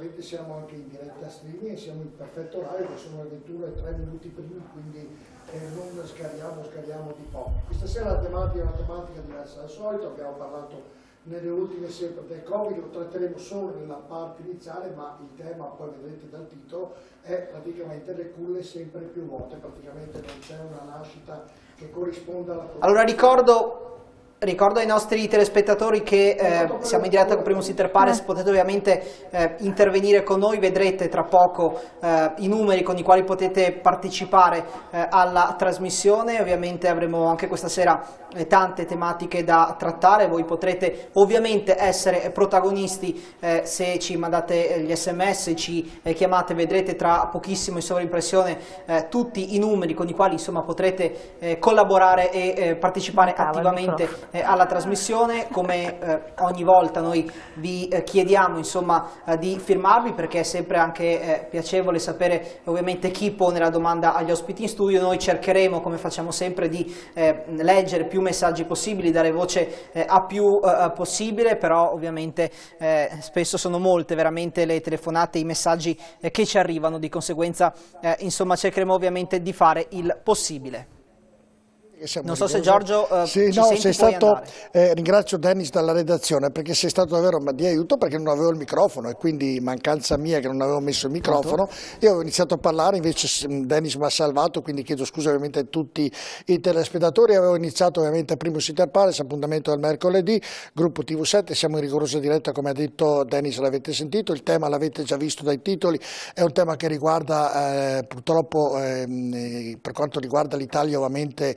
ovviamente siamo anche in diretta streaming e siamo in perfetto orario, che sono le 21:03 primi, quindi non scariamo di poco. Questa sera la tematica è una tematica diversa dal solito, abbiamo parlato nelle ultime sempre del Covid, lo tratteremo solo nella parte iniziale, ma il tema, poi vedrete dal titolo, è praticamente le culle sempre più vuote, praticamente non c'è una nascita che corrisponda alla... Allora ricordo ai nostri telespettatori che siamo in diretta con Primus Inter Pares, potete ovviamente intervenire con noi, vedrete tra poco i numeri con i quali potete partecipare alla trasmissione. Ovviamente avremo anche questa sera tante tematiche da trattare, voi potrete ovviamente essere protagonisti se ci mandate gli sms, ci chiamate, vedrete tra pochissimo in sovraimpressione tutti i numeri con i quali insomma potrete collaborare e partecipare attivamente alla trasmissione. Come ogni volta noi vi chiediamo insomma di firmarvi, perché è sempre anche piacevole sapere ovviamente chi pone la domanda agli ospiti in studio. Noi cercheremo, come facciamo sempre, di leggere più messaggi possibili, dare voce a più possibile, però ovviamente spesso sono molte veramente le telefonate, i messaggi che ci arrivano, di conseguenza insomma cercheremo ovviamente di fare il possibile. Non so se Giorgio sì, no, sei stato, ringrazio Dennis dalla redazione, perché sei stato davvero di aiuto, perché non avevo il microfono e quindi mancanza mia che non avevo messo il microfono. Io avevo iniziato a parlare, invece Dennis mi ha salvato, quindi chiedo scusa ovviamente a tutti i telespettatori. Avevo iniziato ovviamente a Primus Inter Pares, appuntamento del mercoledì, gruppo TV7, siamo in rigorosa diretta, come ha detto Dennis, l'avete sentito, il tema l'avete già visto dai titoli, è un tema che riguarda purtroppo per quanto riguarda l'Italia ovviamente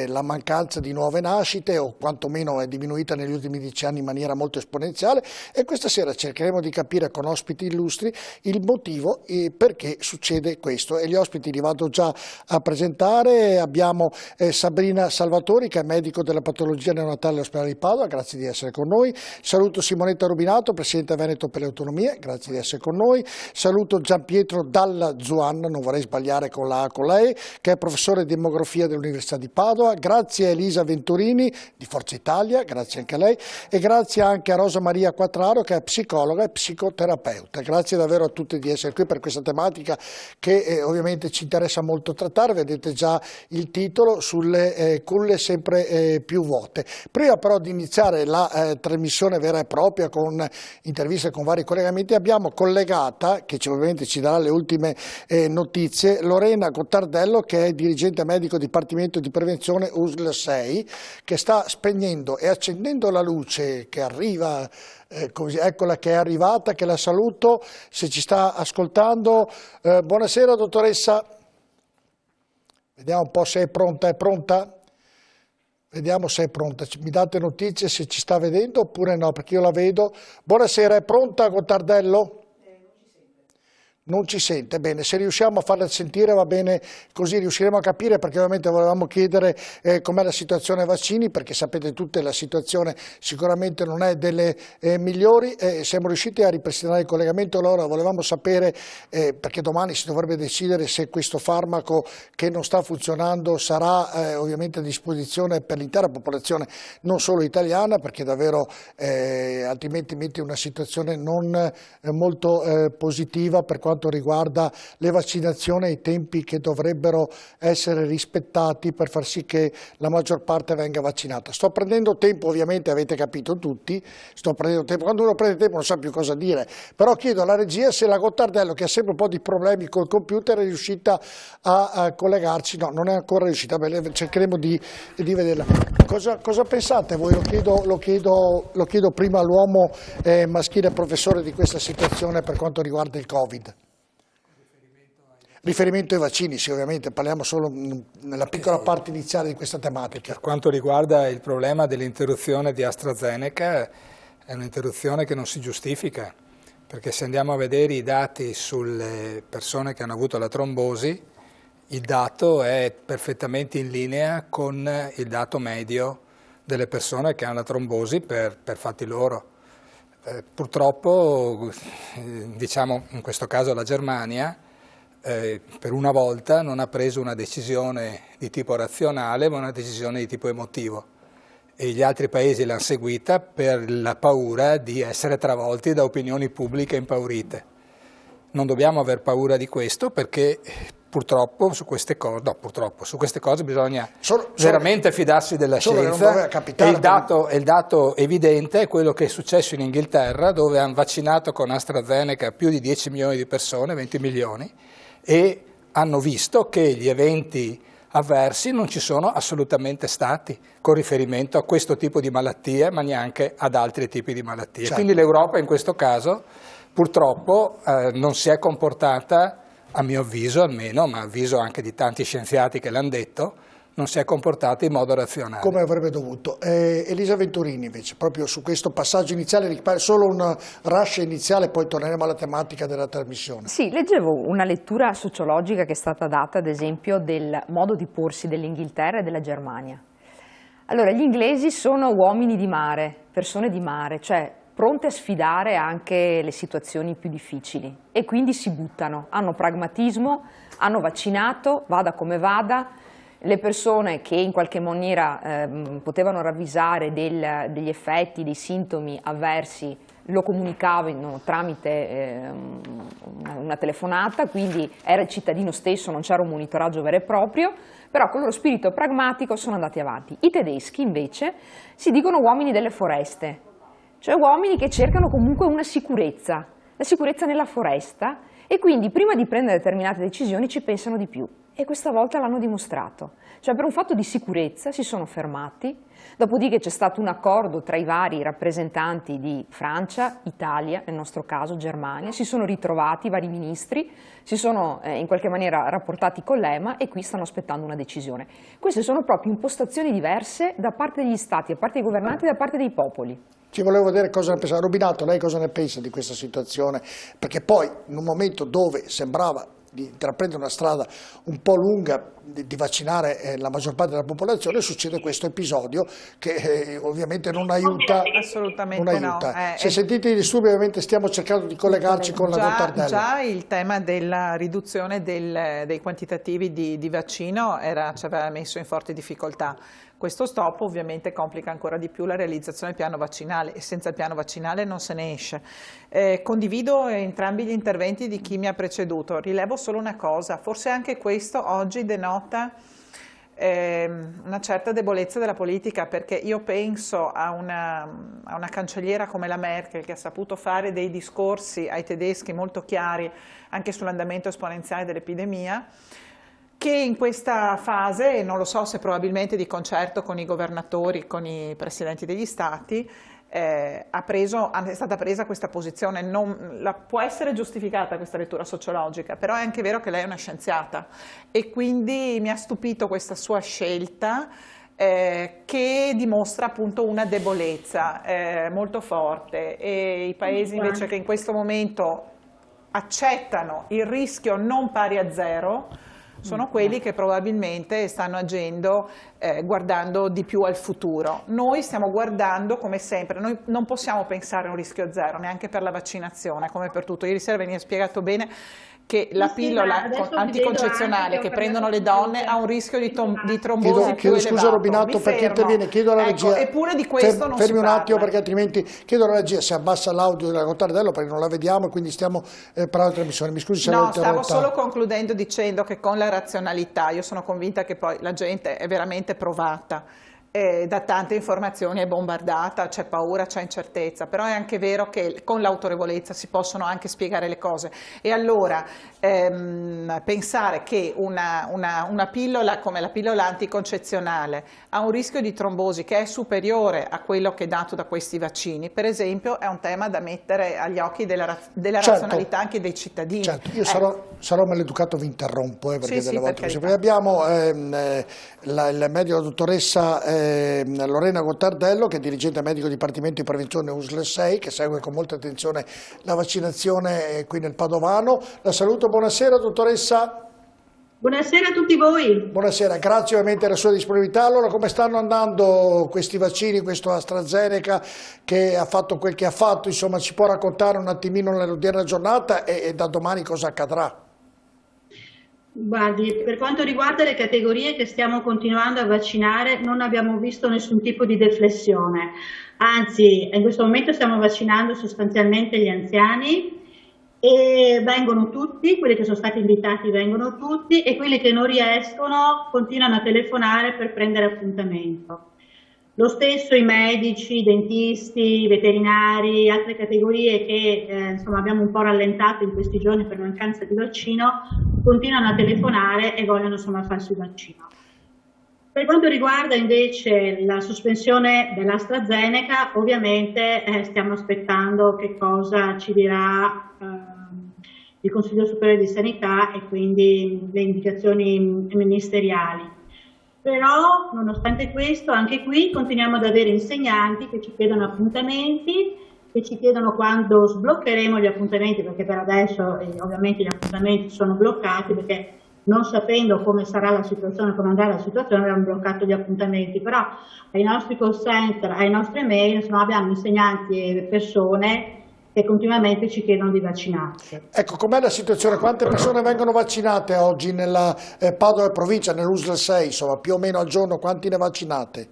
la mancanza di nuove nascite, o quantomeno è diminuita negli ultimi 10 anni in maniera molto esponenziale, e questa sera cercheremo di capire con ospiti illustri il motivo e perché succede questo, e gli ospiti li vado già a presentare. Abbiamo Sabrina Salvatori, che è medico della patologia neonatale all'ospedale di Padova, grazie di essere con noi. Saluto Simonetta Rubinato, presidente Veneto per le Autonomie, grazie di essere con noi. Saluto Gianpietro Dalla Zuanna, non vorrei sbagliare con la A con la E, che è professore di demografia dell'Università di Padova. Grazie a Elisa Venturini di Forza Italia, grazie anche a lei, e grazie anche a Rosa Maria Quattraro, che è psicologa e psicoterapeuta. Grazie davvero a tutti di essere qui per questa tematica che ovviamente ci interessa molto trattare. Vedete già il titolo, sulle culle sempre più vuote. Prima però di iniziare la trasmissione vera e propria con interviste con vari collegamenti, abbiamo collegata, che ovviamente ci darà le ultime notizie, Lorena Gottardello, che è dirigente medico Dipartimento di Prevenzione USL 6, che sta spegnendo e accendendo la luce che arriva, così, eccola che è arrivata, che la saluto se ci sta ascoltando. Buonasera dottoressa, vediamo un po' se è pronta. È pronta? Vediamo se è pronta, mi date notizie se ci sta vedendo oppure no, perché io la vedo. Buonasera, è pronta Gottardello? Non ci sente, bene, se riusciamo a farla sentire va bene, così riusciremo a capire, perché ovviamente volevamo chiedere com'è la situazione vaccini, perché sapete tutte la situazione sicuramente non è delle migliori. Siamo riusciti a ripristinare il collegamento, allora volevamo sapere, perché domani si dovrebbe decidere se questo farmaco che non sta funzionando sarà ovviamente a disposizione per l'intera popolazione, non solo italiana, perché davvero altrimenti mette una situazione non molto positiva per quanto riguarda le vaccinazioni e i tempi che dovrebbero essere rispettati per far sì che la maggior parte venga vaccinata. Sto prendendo tempo, ovviamente avete capito tutti, sto prendendo tempo, quando uno prende tempo non sa più cosa dire, però chiedo alla regia se la Gottardello, che ha sempre un po' di problemi col computer, è riuscita a collegarci. No, non è ancora riuscita, beh, cercheremo di vederla. Cosa pensate voi? Lo chiedo prima all'uomo maschile professore di questa situazione per quanto riguarda il Covid. Riferimento ai vaccini, sì, ovviamente, parliamo solo nella piccola parte iniziale di questa tematica. Per quanto riguarda il problema dell'interruzione di AstraZeneca, è un'interruzione che non si giustifica, perché se andiamo a vedere i dati sulle persone che hanno avuto la trombosi, il dato è perfettamente in linea con il dato medio delle persone che hanno la trombosi per fatti loro. Purtroppo, diciamo in questo caso la Germania, per una volta non ha preso una decisione di tipo razionale, ma una decisione di tipo emotivo, e gli altri paesi l'hanno seguita per la paura di essere travolti da opinioni pubbliche impaurite. non dobbiamo aver paura di questo, perché purtroppo su queste cose bisogna veramente fidarsi della scienza. E il dato evidente è quello che è successo in Inghilterra, dove hanno vaccinato con AstraZeneca più di 10 milioni di persone, 20 milioni, e hanno visto che gli eventi avversi non ci sono assolutamente stati con riferimento a questo tipo di malattie, ma neanche ad altri tipi di malattie. Certo. Quindi l'Europa in questo caso purtroppo non si è comportata, a mio avviso almeno, ma a avviso anche di tanti scienziati che l'hanno detto, non si è comportata in modo razionale. Come avrebbe dovuto. Elisa Venturini invece, proprio su questo passaggio iniziale, solo un rush iniziale, poi torneremo alla tematica della trasmissione. Sì, leggevo una lettura sociologica che è stata data, ad esempio, del modo di porsi dell'Inghilterra e della Germania. Allora, gli inglesi sono uomini di mare, persone di mare, cioè pronte a sfidare anche le situazioni più difficili, e quindi si buttano, hanno pragmatismo, hanno vaccinato, vada come vada. Le persone che in qualche maniera potevano ravvisare degli effetti, dei sintomi avversi, lo comunicavano tramite una telefonata, quindi era il cittadino stesso, non c'era un monitoraggio vero e proprio, però con il loro spirito pragmatico sono andati avanti. I tedeschi invece si dicono uomini delle foreste, cioè uomini che cercano comunque una sicurezza, la sicurezza nella foresta, e quindi prima di prendere determinate decisioni ci pensano di più. E questa volta l'hanno dimostrato, cioè per un fatto di sicurezza si sono fermati, dopodiché c'è stato un accordo tra i vari rappresentanti di Francia, Italia, nel nostro caso Germania, si sono ritrovati i vari ministri, si sono in qualche maniera rapportati con l'EMA e qui stanno aspettando una decisione. Queste sono proprio impostazioni diverse da parte degli stati, da parte dei governanti e da parte dei popoli. Ci volevo vedere cosa ne pensava. Rubinato, lei cosa ne pensa di questa situazione? Perché poi in un momento dove sembrava di intraprendere una strada un po' lunga di vaccinare la maggior parte della popolazione, succede questo episodio che ovviamente non aiuta. Assolutamente non aiuta. no. Se sentite i disturbi, ovviamente stiamo cercando di collegarci con la Gottardello. Già il tema della riduzione dei quantitativi di vaccino ci aveva messo in forte difficoltà. Questo stop ovviamente complica ancora di più la realizzazione del piano vaccinale, e senza il piano vaccinale non se ne esce. Condivido entrambi gli interventi di chi mi ha preceduto, rilevo solo una cosa, forse anche questo oggi denota una certa debolezza della politica, perché io penso a una cancelliera come la Merkel, che ha saputo fare dei discorsi ai tedeschi molto chiari anche sull'andamento esponenziale dell'epidemia, che in questa fase, non lo so se probabilmente di concerto con i governatori, con i presidenti degli stati, è stata presa questa posizione. Può essere giustificata questa lettura sociologica, però è anche vero che lei è una scienziata e quindi mi ha stupito questa sua scelta che dimostra appunto una debolezza molto forte, e i paesi invece che in questo momento accettano il rischio non pari a zero sono quelli che probabilmente stanno agendo guardando di più al futuro. Noi stiamo guardando come sempre, noi non possiamo pensare a un rischio zero, neanche per la vaccinazione, come per tutto. Ieri sera veniva spiegato bene che la pillola anticoncezionale che prendono le donne ha un rischio di trombosi più elevato. Scusa Rubinato, perché interviene, chiedo alla regia. Eppure di questo non si fermi un attimo, parla. perché altrimenti chiedo alla regia se abbassa l'audio della Gottardello, perché non la vediamo e quindi stiamo parlando di trasmissione. Mi scusi se No, l'ho stavo interrotta. solo concludendo dicendo che con la razionalità, io sono convinta che poi la gente è veramente provata, da tante informazioni è bombardata, c'è paura, c'è incertezza, però è anche vero che con l'autorevolezza si possono anche spiegare le cose, e allora pensare che una pillola come la pillola anticoncezionale ha un rischio di trombosi che è superiore a quello che è dato da questi vaccini, per esempio, è un tema da mettere agli occhi della razionalità anche dei cittadini. Certo, io sarò maleducato, vi interrompo, perché sì, delle volte per così. Abbiamo il medico, la dottoressa Lorena Gottardello, che è dirigente medico Dipartimento di Prevenzione USL 6, che segue con molta attenzione la vaccinazione qui nel Padovano. La saluto, buonasera dottoressa. Buonasera a tutti voi. Buonasera, grazie ovviamente alla sua disponibilità. Allora, come stanno andando questi vaccini, questo AstraZeneca che ha fatto quel che ha fatto? Insomma, ci può raccontare un attimino nell'odierna giornata e da domani cosa accadrà? Guardi, per quanto riguarda le categorie che stiamo continuando a vaccinare, non abbiamo visto nessun tipo di deflessione, anzi in questo momento stiamo vaccinando sostanzialmente gli anziani e vengono tutti, quelli che sono stati invitati vengono tutti e quelli che non riescono continuano a telefonare per prendere appuntamento. Lo stesso i medici, i dentisti, i veterinari, altre categorie che insomma, abbiamo un po' rallentato in questi giorni per mancanza di vaccino, continuano a telefonare e vogliono insomma, farsi il vaccino. Per quanto riguarda invece la sospensione dell'AstraZeneca, ovviamente stiamo aspettando che cosa ci dirà il Consiglio Superiore di Sanità e quindi le indicazioni ministeriali. Però, nonostante questo, anche qui continuiamo ad avere insegnanti che ci chiedono appuntamenti, che ci chiedono quando sbloccheremo gli appuntamenti, perché per adesso ovviamente gli appuntamenti sono bloccati, perché non sapendo come sarà la situazione, come andrà la situazione, abbiamo bloccato gli appuntamenti, però ai nostri call center, ai nostri mail, insomma, abbiamo insegnanti e persone che continuamente ci chiedono di vaccinarsi. Ecco, com'è la situazione? Quante persone vengono vaccinate oggi nella Padova provincia, nell'USL 6, insomma, più o meno al giorno, quanti ne vaccinate?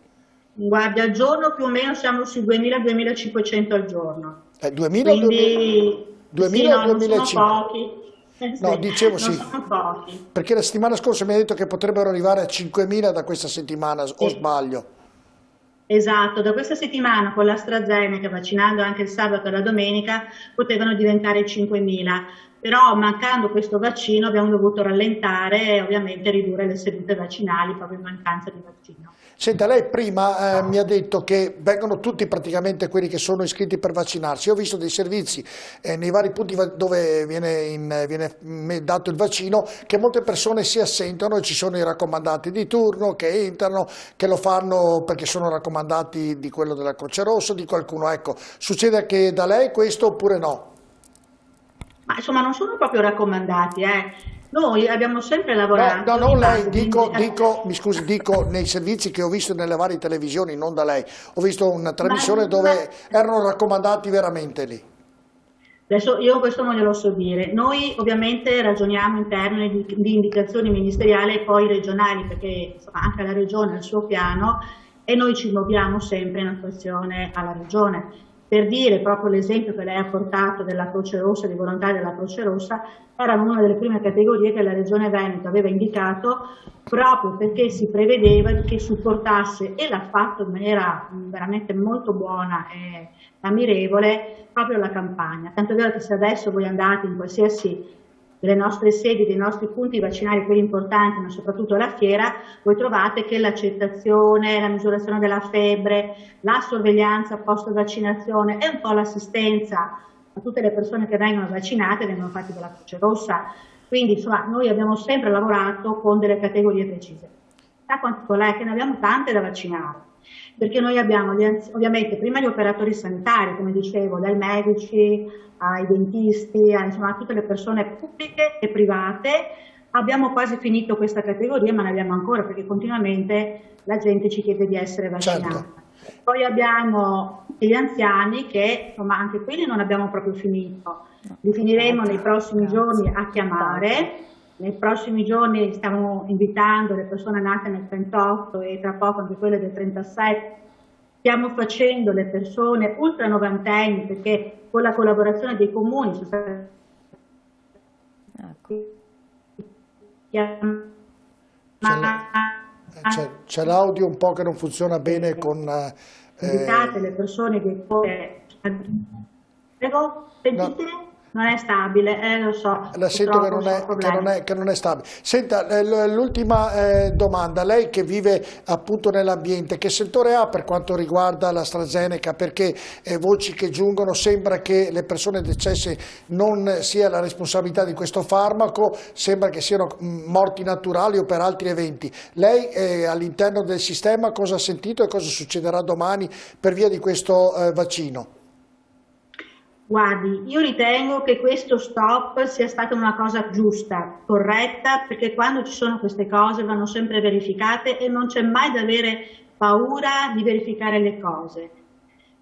Guardi, al giorno più o meno siamo sui 2.000-2.500 al giorno. 2.000 Quindi, 2000 sì, o 2005? sono pochi. No, dicevo sì, sono pochi. perché la settimana scorsa mi ha detto che potrebbero arrivare a 5.000 da questa settimana, o sbaglio? Esatto, da questa settimana con l'AstraZeneca, vaccinando anche il sabato e la domenica, potevano diventare 5.000, però mancando questo vaccino abbiamo dovuto rallentare e ovviamente ridurre le sedute vaccinali proprio in mancanza di vaccino. Senta, lei prima mi ha detto che vengono tutti praticamente quelli che sono iscritti per vaccinarsi. Io ho visto dei servizi nei vari punti dove viene dato il vaccino che molte persone si assentano e ci sono i raccomandati di turno che entrano, che lo fanno perché sono raccomandati di quello della Croce Rossa, di qualcuno. Ecco, succede che da lei questo oppure no? Ma insomma non sono proprio raccomandati, Noi abbiamo sempre lavorato. No, non lei, mi scusi, dico nei servizi che ho visto nelle varie televisioni, non da lei. Ho visto una trasmissione dove erano raccomandati veramente lì. Adesso io questo non glielo so dire. Noi ovviamente ragioniamo in termini di indicazioni ministeriali e poi regionali, perché insomma, anche la regione ha il suo piano e noi ci muoviamo sempre in attuazione alla regione. Per dire proprio l'esempio che lei ha portato della Croce Rossa, dei volontari della Croce Rossa, erano una delle prime categorie che la Regione Veneto aveva indicato proprio perché si prevedeva che supportasse, e l'ha fatto in maniera veramente molto buona e ammirevole, proprio la campagna. Tanto è vero che se adesso voi andate in qualsiasi delle nostre sedi, dei nostri punti vaccinali, quelli importanti, ma soprattutto la fiera, voi trovate che l'accettazione, la misurazione della febbre, la sorveglianza post-vaccinazione e un po' l'assistenza a tutte le persone che vengono vaccinate vengono fatti dalla Croce Rossa. Quindi insomma noi abbiamo sempre lavorato con delle categorie precise. Sa quanto è che ne abbiamo tante da vaccinare, perché noi abbiamo ovviamente prima gli operatori sanitari, come dicevo, dai medici ai dentisti, insomma a tutte le persone pubbliche e private. Abbiamo quasi finito questa categoria, ma ne abbiamo ancora perché continuamente la gente ci chiede di essere vaccinata. Certo. Poi abbiamo gli anziani che insomma anche quelli non abbiamo proprio finito, li finiremo nei prossimi giorni a chiamare. Nei prossimi giorni stiamo invitando le persone nate nel 38 e tra poco anche quelle del 37. Stiamo facendo le persone ultra novantenni perché con la collaborazione dei comuni sono state c'è l'audio un po' che non funziona bene con... invitate le persone che sentite? Non è stabile, lo so. La sento che non è stabile. Senta, l'ultima domanda, lei che vive appunto nell'ambiente, che sentore ha per quanto riguarda l'AstraZeneca? Perché voci che giungono sembra che le persone decesse non sia la responsabilità di questo farmaco, sembra che siano morti naturali o per altri eventi. Lei all'interno del sistema cosa ha sentito e cosa succederà domani per via di questo vaccino? Guardi, io ritengo che questo stop sia stata una cosa giusta, corretta, perché quando ci sono queste cose vanno sempre verificate e non c'è mai da avere paura di verificare le cose,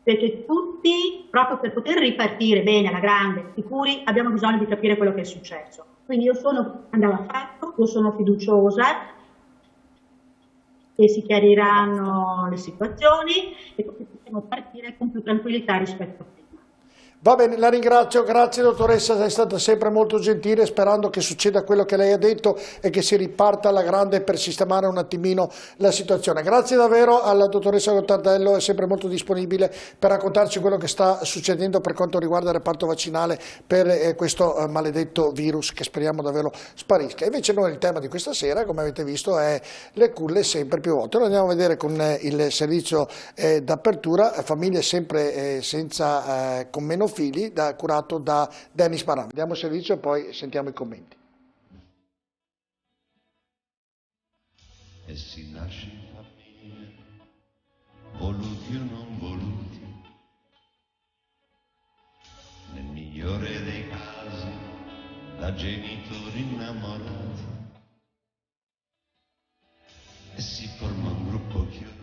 perché tutti, proprio per poter ripartire bene alla grande, sicuri, abbiamo bisogno di capire quello che è successo. Quindi andava fatto, io sono fiduciosa che si chiariranno le situazioni e possiamo partire con più tranquillità rispetto a prima. Va bene, la ringrazio, grazie dottoressa, è stata sempre molto gentile, sperando che succeda quello che lei ha detto e che si riparta alla grande per sistemare un attimino la situazione. Grazie davvero alla dottoressa Gottardello, è sempre molto disponibile per raccontarci quello che sta succedendo per quanto riguarda il reparto vaccinale per questo maledetto virus che speriamo davvero sparisca. Invece noi il tema di questa sera, come avete visto, è le culle sempre più volte. Noi andiamo a vedere con il servizio d'apertura, famiglie sempre con meno figli, curato da Dennis Maran. Vediamo il servizio e poi sentiamo i commenti. E si nasce in famiglia, voluti o non voluti, nel migliore dei casi, da genitori innamorati, e si forma un gruppo chiuso.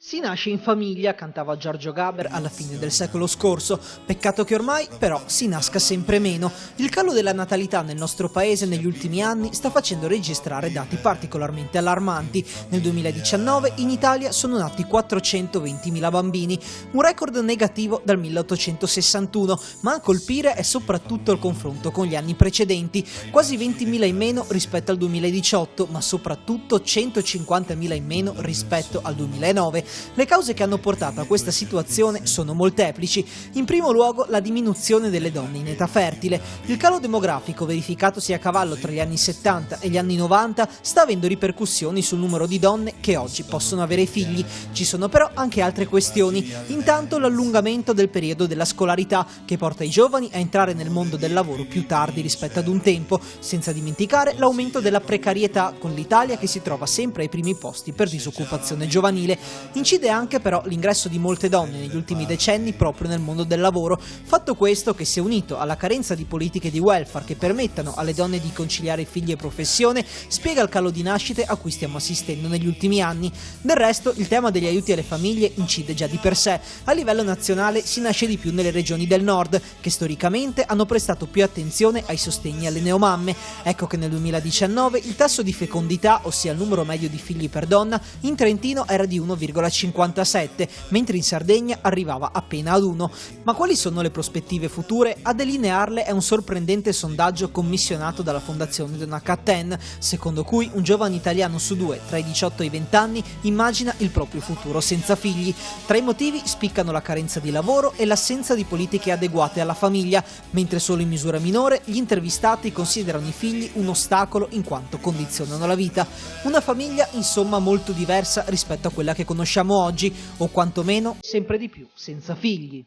Si nasce in famiglia, cantava Giorgio Gaber alla fine del secolo scorso, peccato che ormai però si nasca sempre meno. Il calo della natalità nel nostro paese negli ultimi anni sta facendo registrare dati particolarmente allarmanti. Nel 2019 in Italia sono nati 420.000 bambini, un record negativo dal 1861, ma a colpire è soprattutto il confronto con gli anni precedenti, quasi 20.000 in meno rispetto al 2018, ma soprattutto 150.000 in meno rispetto al 2009. Le cause che hanno portato a questa situazione sono molteplici. In primo luogo la diminuzione delle donne in età fertile. Il calo demografico verificatosi a cavallo tra gli anni 70 e gli anni 90 sta avendo ripercussioni sul numero di donne che oggi possono avere figli. Ci sono però anche altre questioni. Intanto l'allungamento del periodo della scolarità, che porta i giovani a entrare nel mondo del lavoro più tardi rispetto ad un tempo, senza dimenticare l'aumento della precarietà, con l'Italia che si trova sempre ai primi posti per disoccupazione giovanile. Incide anche però l'ingresso di molte donne negli ultimi decenni proprio nel mondo del lavoro, fatto questo che, se unito alla carenza di politiche di welfare che permettano alle donne di conciliare figli e professione, spiega il calo di nascite a cui stiamo assistendo negli ultimi anni. Del resto il tema degli aiuti alle famiglie incide già di per sé. A livello nazionale si nasce di più nelle regioni del nord, che storicamente hanno prestato più attenzione ai sostegni alle neomamme. Ecco che nel 2019 il tasso di fecondità, ossia il numero medio di figli per donna, in Trentino era di 1,57, mentre in Sardegna arrivava appena ad 1. Ma quali sono le prospettive future? A delinearle è un sorprendente sondaggio commissionato dalla Fondazione Donat-Cattin, secondo cui un giovane italiano su due tra i 18 e i 20 anni immagina il proprio futuro senza figli. Tra i motivi spiccano la carenza di lavoro e l'assenza di politiche adeguate alla famiglia, mentre solo in misura minore gli intervistati considerano i figli un ostacolo in quanto condizionano la vita. Una famiglia insomma molto diversa rispetto a quella che conosciamo oggi, o quantomeno sempre di più senza figli.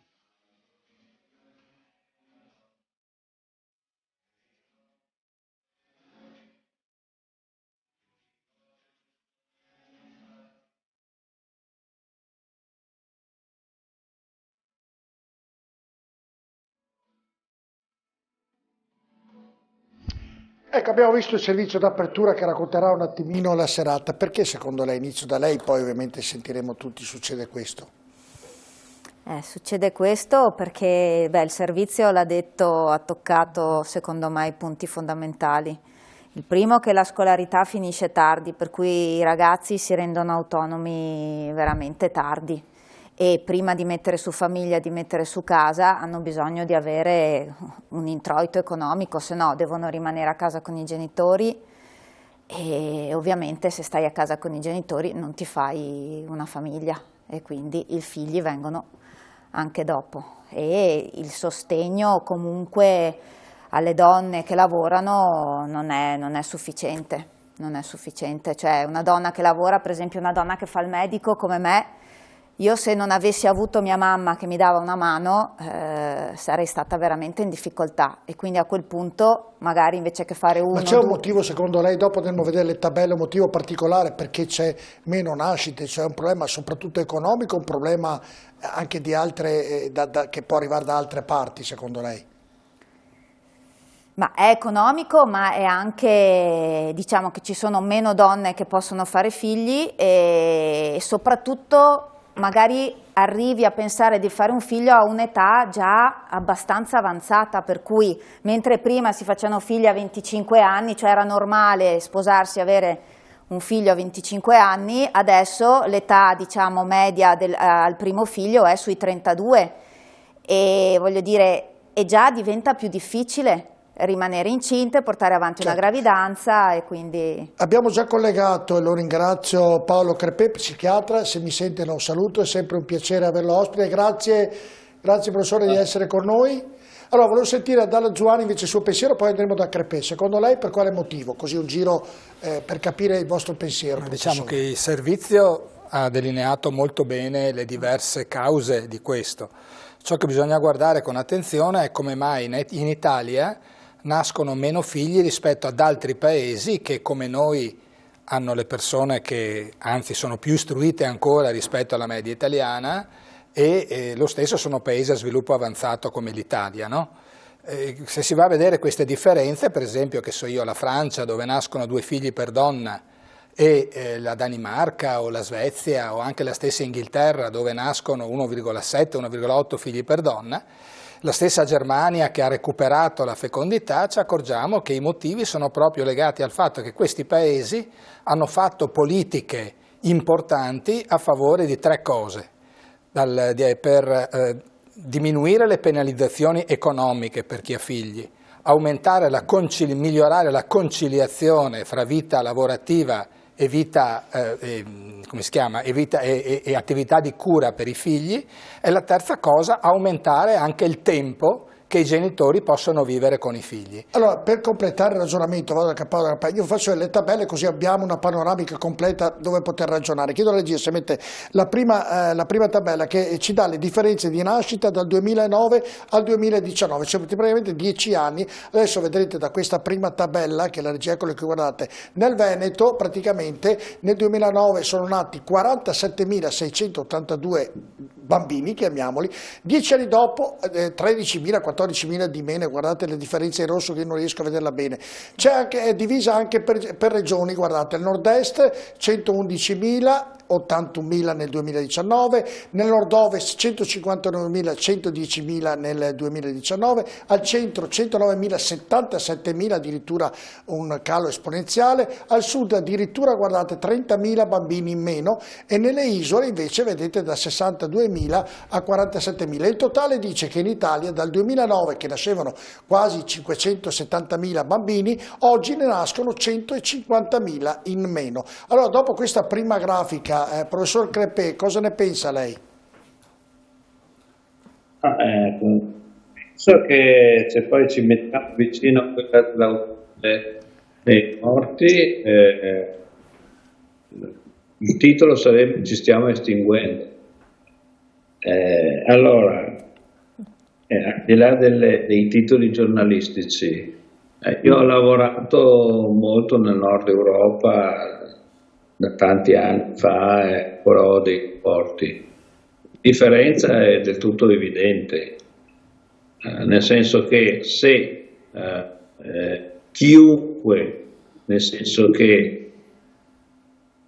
Ecco, abbiamo visto il servizio d'apertura che racconterà un attimino la serata. Perché secondo lei, inizio da lei, poi ovviamente sentiremo tutti, succede questo? Succede questo perché il servizio, l'ha detto, ha toccato secondo me i punti fondamentali. Il primo, che la scolarità finisce tardi, per cui i ragazzi si rendono autonomi veramente tardi e prima di mettere su famiglia, di mettere su casa, hanno bisogno di avere un introito economico, se no devono rimanere a casa con i genitori e ovviamente se stai a casa con i genitori non ti fai una famiglia e quindi i figli vengono anche dopo e il sostegno comunque alle donne che lavorano non è sufficiente, cioè una donna che lavora, per esempio una donna che fa il medico come me, io se non avessi avuto mia mamma che mi dava una mano sarei stata veramente in difficoltà e quindi a quel punto magari invece che fare uno... Ma c'è un motivo secondo lei, dopo andremo a vedere le tabelle, un motivo particolare perché c'è meno nascite, c'è un problema soprattutto economico, un problema anche di altre, che può arrivare da altre parti secondo lei? Ma è economico, ma è anche, diciamo che ci sono meno donne che possono fare figli e soprattutto magari arrivi a pensare di fare un figlio a un'età già abbastanza avanzata, per cui mentre prima si facevano figli a 25 anni, cioè era normale sposarsi e avere un figlio a 25 anni, adesso l'età, diciamo, media al primo figlio è sui 32 e voglio dire, e già diventa più difficile rimanere incinte, portare avanti una gravidanza e quindi... Abbiamo già collegato, e lo ringrazio, Paolo Crepè, psichiatra, se mi sente lo saluto, è sempre un piacere averlo ospite, grazie professore di essere con noi. Allora, volevo sentire dalla Giuani invece il suo pensiero, poi andremo da Crepè. Secondo lei per quale motivo? Così un giro per capire il vostro pensiero. Diciamo che il servizio ha delineato molto bene le diverse cause di questo. Ciò che bisogna guardare con attenzione è come mai in Italia nascono meno figli rispetto ad altri paesi che come noi hanno le persone che anzi sono più istruite ancora rispetto alla media italiana e lo stesso sono paesi a sviluppo avanzato come l'Italia, no? Se si va a vedere queste differenze, per esempio che so io la Francia dove nascono 2 figli per donna e la Danimarca o la Svezia o anche la stessa Inghilterra dove nascono 1,7-1,8 figli per donna, la stessa Germania che ha recuperato la fecondità, ci accorgiamo che i motivi sono proprio legati al fatto che questi paesi hanno fatto politiche importanti a favore di 3 cose, per diminuire le penalizzazioni economiche per chi ha figli, migliorare la conciliazione fra vita lavorativa e vita, e attività di cura per i figli, e la terza cosa, aumentare anche il tempo che i genitori possono vivere con i figli. Allora, per completare il ragionamento, vado da Paolo Crepè, io faccio le tabelle così abbiamo una panoramica completa dove poter ragionare. Chiedo alla regia se mette la prima tabella che ci dà le differenze di nascita dal 2009 al 2019, cioè praticamente 10 anni. Adesso vedrete da questa prima tabella, che la regia è quello che guardate, nel Veneto praticamente nel 2009 sono nati 47.682 bambini, chiamiamoli, 10 anni dopo 13.000, 14.000 di meno, guardate le differenze in rosso che io non riesco a vederla bene. È divisa anche per regioni, guardate, il nord-est 111.000, 81.000 nel 2019, nel nord-ovest 159.000, 110.000 nel 2019, al centro 109.000, 77.000, addirittura un calo esponenziale, al sud addirittura, guardate, 30.000 bambini in meno, e nelle isole invece vedete da 62.000 a 47.000. Il totale dice che in Italia dal 2009, che nascevano quasi 570.000 bambini, oggi ne nascono 150.000 in meno. Allora, dopo questa prima grafica, professor Crepè, cosa ne pensa lei? Penso che se poi ci mettiamo vicino a quella dei morti, il titolo sarebbe "Ci stiamo estinguendo". Allora, al di là dei titoli giornalistici, io ho lavorato molto nel nord Europa da tanti anni fa e ancora ho dei rapporti. La differenza è del tutto evidente, nel senso che se chiunque, nel senso che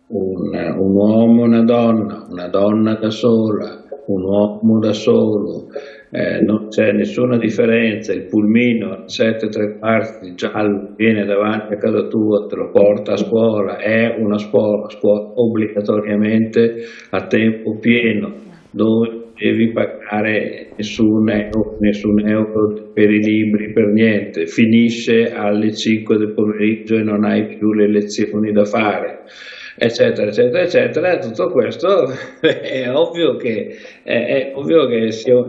un uomo e una donna da sola, un uomo da solo, non c'è nessuna differenza, il pulmino 7/3 giallo viene davanti a casa tua, te lo porta a scuola, è una scuola obbligatoriamente a tempo pieno, dove devi pagare nessun euro per i libri, per niente, finisce alle 5 del pomeriggio e non hai più le lezioni da fare, eccetera, eccetera, eccetera. Tutto questo è ovvio che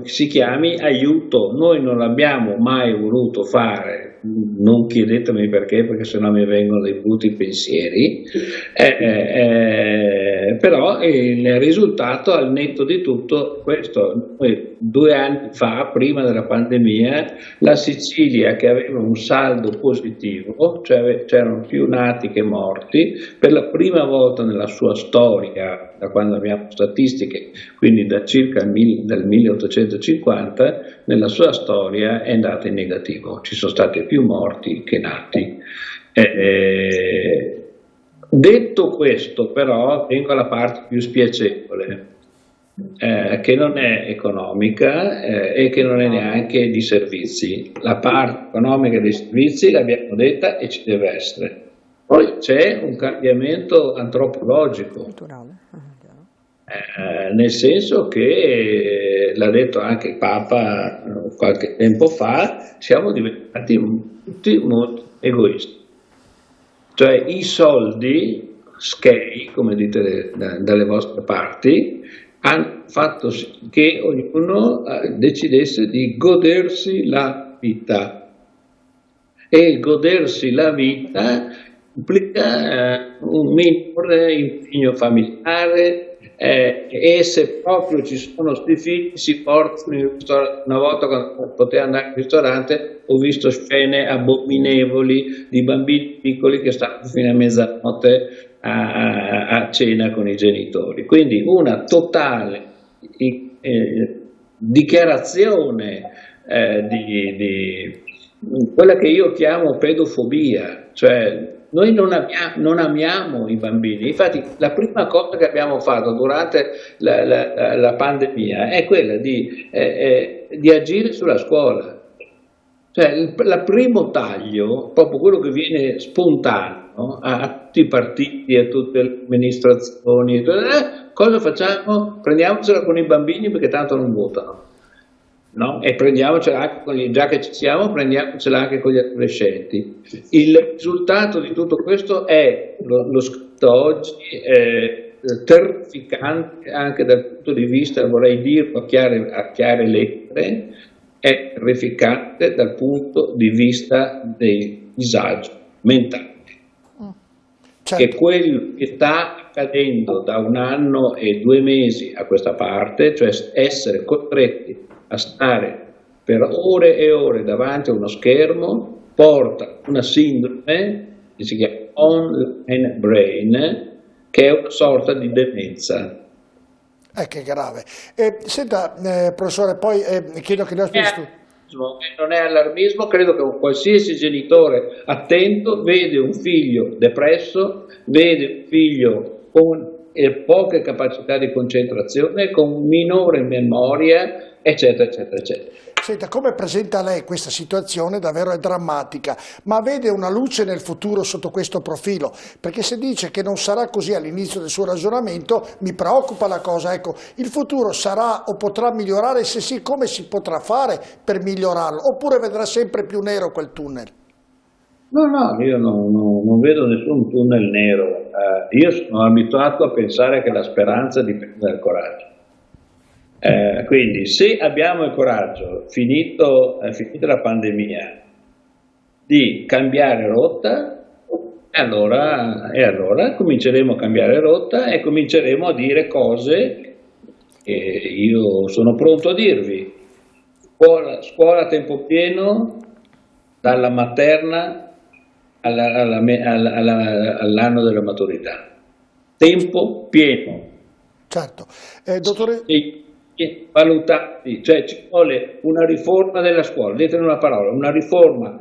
si chiami aiuto. Noi non l'abbiamo mai voluto fare, non chiedetemi perché sennò mi vengono dei brutti pensieri, però il risultato, al netto di tutto questo, 2 anni fa, prima della pandemia, la Sicilia, che aveva un saldo positivo, cioè c'erano più nati che morti, per la prima volta nella sua storia, da quando abbiamo statistiche, quindi da circa dal 1850, nella sua storia è andata in negativo, ci sono stati più morti che nati. Detto questo, però, vengo alla parte più spiacevole. che non è economica e che non è neanche di servizi. La parte economica dei servizi l'abbiamo detta e ci deve essere. Poi c'è un cambiamento antropologico, nel senso che, l'ha detto anche il Papa qualche tempo fa, siamo diventati tutti molto egoisti. Cioè i soldi, schei, come dite dalle vostre parti, hanno fatto sì che ognuno decidesse di godersi la vita. E godersi la vita implica un minore impegno familiare, e se proprio ci sono sti figli si portano in ristorante. Una volta quando potevo andare al ristorante ho visto scene abominevoli di bambini piccoli che stavano fino a mezzanotte a cena con i genitori. Quindi una totale dichiarazione di quella che io chiamo pedofobia, cioè noi non amiamo i bambini. Infatti la prima cosa che abbiamo fatto durante la pandemia è quella di agire sulla scuola. Cioè il primo taglio, proprio quello che viene spontaneo a tutti i partiti, a tutte le amministrazioni, cosa facciamo? Prendiamocela con i bambini perché tanto non votano. No? E prendiamocela anche già che ci siamo, prendiamocela anche con gli adolescenti. Il risultato di tutto questo è lo scritto oggi terrificante anche dal punto di vista, vorrei dirlo a chiare lettere, è terrificante dal punto di vista dei disagi mentali. Certo. Che quello che sta accadendo da 1 anno e 2 mesi a questa parte, cioè essere costretti a stare per ore e ore davanti a uno schermo, porta una sindrome che si chiama online brain, che è una sorta di demenza. Che grave. Senta, professore, poi chiedo che nostri non è allarmismo, credo che un qualsiasi genitore attento vede un figlio depresso, vede un figlio con poche capacità di concentrazione, con minore memoria, eccetera, eccetera, eccetera. Senta, come presenta lei questa situazione? Davvero è drammatica, ma vede una luce nel futuro sotto questo profilo? Perché se dice che non sarà così all'inizio del suo ragionamento, mi preoccupa la cosa. Ecco, il futuro sarà o potrà migliorare? Se sì, come si potrà fare per migliorarlo? Oppure vedrà sempre più nero quel tunnel? No, io non vedo nessun tunnel nero. Io sono abituato a pensare che la speranza dipende dal coraggio. Quindi se abbiamo il coraggio, finita la pandemia, di cambiare rotta, allora cominceremo a cambiare rotta e cominceremo a dire cose che io sono pronto a dirvi. Scuola a tempo pieno, dalla materna all'anno della maturità. Tempo pieno. Certo. Dottore... valutati, cioè ci vuole una riforma della scuola, ditemi una parola, una riforma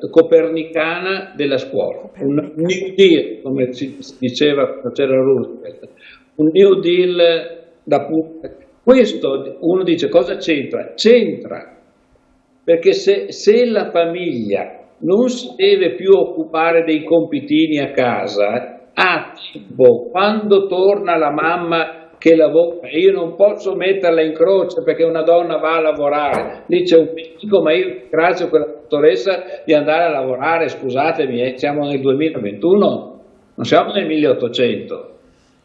copernicana della scuola, un New Deal, come si diceva quando c'era Roosevelt, un New Deal da questo. Uno dice cosa c'entra? C'entra perché se la famiglia non si deve più occupare dei compitini a casa, a tempo, quando torna la mamma che lavora, io non posso metterla in croce perché una donna va a lavorare, dice un medico, ma io ringrazio quella dottoressa di andare a lavorare, scusatemi, siamo nel 2021, non siamo nel 1800.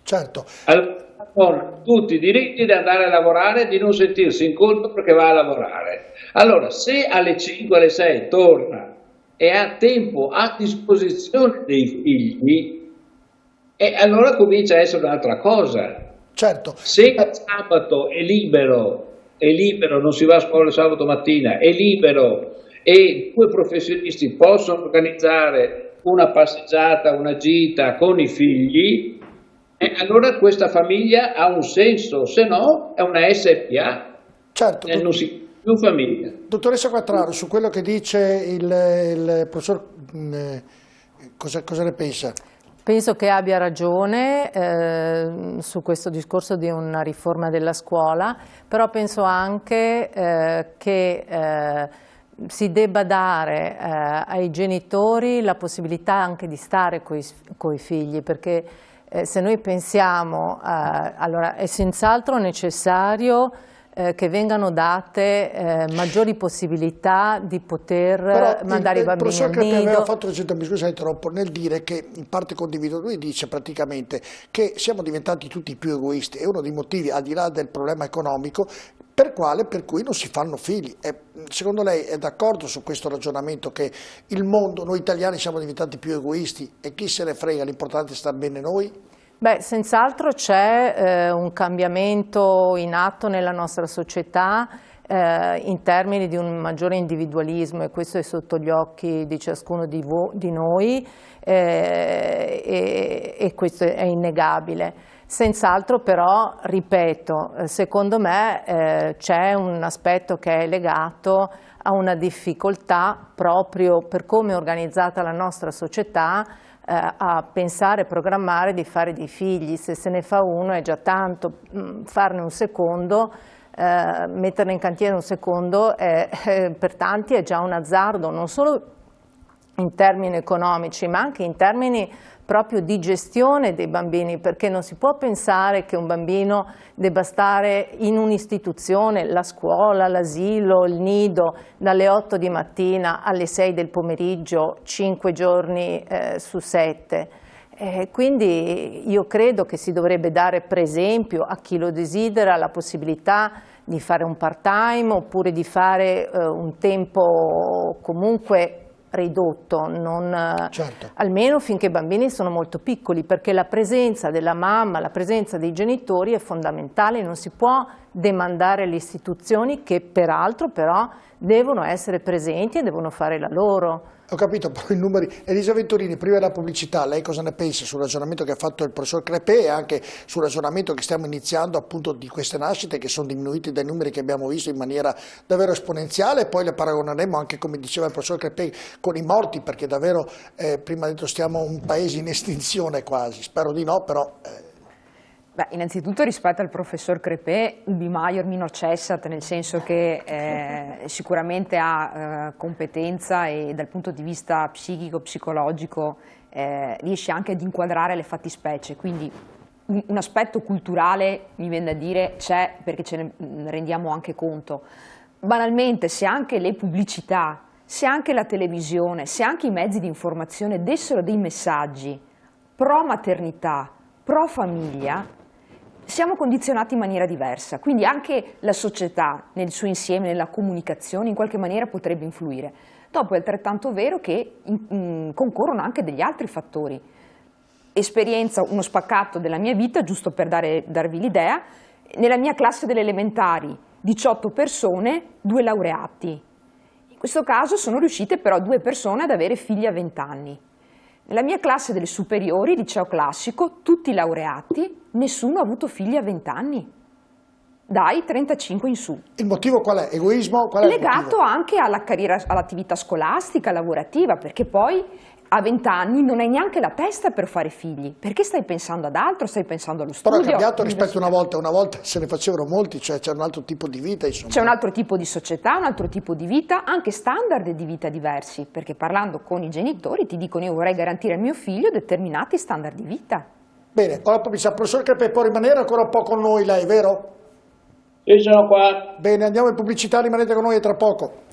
Certo. Allora, con tutti i diritti di andare a lavorare e di non sentirsi in colpa perché va a lavorare. Allora, se alle 5, alle 6 torna e ha tempo a disposizione dei figli, allora comincia a essere un'altra cosa. Certo. Se il sabato è libero, non si va a scuola il sabato mattina, è libero e 2 professionisti possono organizzare una passeggiata, una gita con i figli, allora questa famiglia ha un senso, se no è una SpA. Certo. Non si chiama più famiglia. Dottoressa Quattraro, su quello che dice il professor, cosa ne pensa? Penso che abbia ragione su questo discorso di una riforma della scuola, però penso anche che si debba dare ai genitori la possibilità anche di stare coi figli, perché se noi pensiamo, allora è senz'altro necessario che vengano date maggiori possibilità di poter mandare i bambini al nido. Il professor Crepè aveva fatto recentemente, mi scusa se interrompo, nel dire che in parte condivido, lui dice praticamente che siamo diventati tutti più egoisti, e uno dei motivi, al di là del problema economico, per cui non si fanno figli. Secondo lei è d'accordo su questo ragionamento che il mondo, noi italiani siamo diventati più egoisti e chi se ne frega, l'importante è star bene noi? Beh, senz'altro c'è un cambiamento in atto nella nostra società in termini di un maggiore individualismo, e questo è sotto gli occhi di ciascuno di noi e questo è innegabile. Senz'altro però, ripeto, secondo me c'è un aspetto che è legato a una difficoltà proprio per come è organizzata la nostra società a pensare, programmare di fare dei figli. Se se ne fa uno è già tanto, farne un secondo, metterne in cantiere un secondo per tanti è già un azzardo, non solo in termini economici ma anche in termini proprio di gestione dei bambini, perché non si può pensare che un bambino debba stare in un'istituzione, la scuola, l'asilo, il nido, dalle 8 di mattina alle 6 del pomeriggio, 5 giorni su 7. Quindi io credo che si dovrebbe dare, per esempio, a chi lo desidera la possibilità di fare un part-time oppure di fare un tempo comunque ridotto, certo, almeno finché i bambini sono molto piccoli, perché la presenza della mamma, la presenza dei genitori è fondamentale, non si può demandare alle istituzioni che peraltro però devono essere presenti e devono fare la loro. Ho capito, però i numeri. Elisa Venturini, prima della pubblicità, lei cosa ne pensa sul ragionamento che ha fatto il professor Crepè e anche sul ragionamento che stiamo iniziando appunto di queste nascite che sono diminuite dai numeri che abbiamo visto in maniera davvero esponenziale, e poi le paragoneremo anche, come diceva il professor Crepè, con i morti, perché davvero prima detto stiamo un paese in estinzione quasi, spero di no, però... Beh, innanzitutto rispetto al professor Crepè, ubi maior minor cessat, nel senso che sicuramente ha competenza e dal punto di vista psichico-psicologico riesce anche ad inquadrare le fattispecie, quindi un aspetto culturale, mi viene da dire, c'è, perché ce ne rendiamo anche conto. Banalmente, se anche le pubblicità, se anche la televisione, se anche i mezzi di informazione dessero dei messaggi pro maternità, pro famiglia, siamo condizionati in maniera diversa, quindi anche la società nel suo insieme, nella comunicazione, in qualche maniera potrebbe influire. Dopo è altrettanto vero che concorrono anche degli altri fattori. Esperienza, uno spaccato della mia vita, giusto per darvi l'idea, nella mia classe delle elementari, 18 persone, 2 laureati. In questo caso sono riuscite però 2 persone ad avere figli a 20 anni. Nella mia classe delle superiori, liceo classico, tutti laureati, nessuno ha avuto figli a 20 anni, dai 35 in su. Il motivo qual è? Egoismo? Qual è legato anche alla carriera, all'attività scolastica, lavorativa, perché poi a 20 anni non hai neanche la testa per fare figli, perché stai pensando ad altro, stai pensando allo studio. Però è cambiato rispetto a una volta se ne facevano molti, cioè c'è un altro tipo di vita, insomma. C'è un altro tipo di società, un altro tipo di vita, anche standard di vita diversi, perché parlando con i genitori ti dicono io vorrei garantire al mio figlio determinati standard di vita. Bene, ora professor Crepè può rimanere ancora un po' con noi lei, vero? Sì, sono qua. Bene, andiamo in pubblicità, rimanete con noi tra poco.